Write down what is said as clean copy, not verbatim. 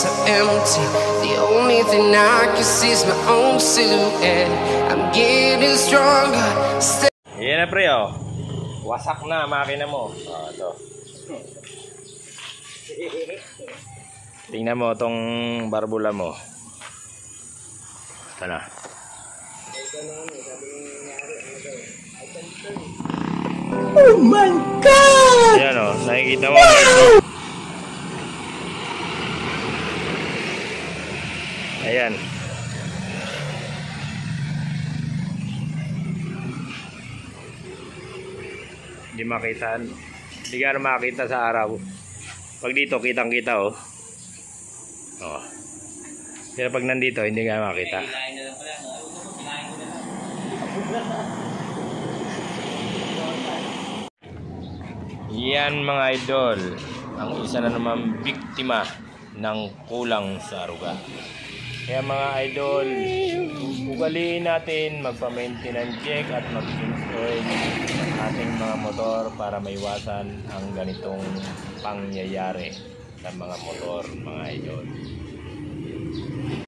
so empty. The only thing I can see is my own silhouette. I'm getting stronger. Yan na pre, oh. Wasak na makina mo. Ito. Tingnan mo tong barbula mo. Ito na. Oh my God! Yan, oh. Nakikita mo. Ayan. Hindi makita. Hindi ka na makita sa araw. Pag dito, kitang-kita, oh. Oh. Pero pag nandito, hindi ka makita. Yan mga idol, ang isa na naman biktima ng kulang sa aruga. Kaya mga idol, ugaliin natin magpa-maintenance check at mag-change oil ng ating mga motor para maiwasan ang ganitong pangyayari sa mga motor mga idol.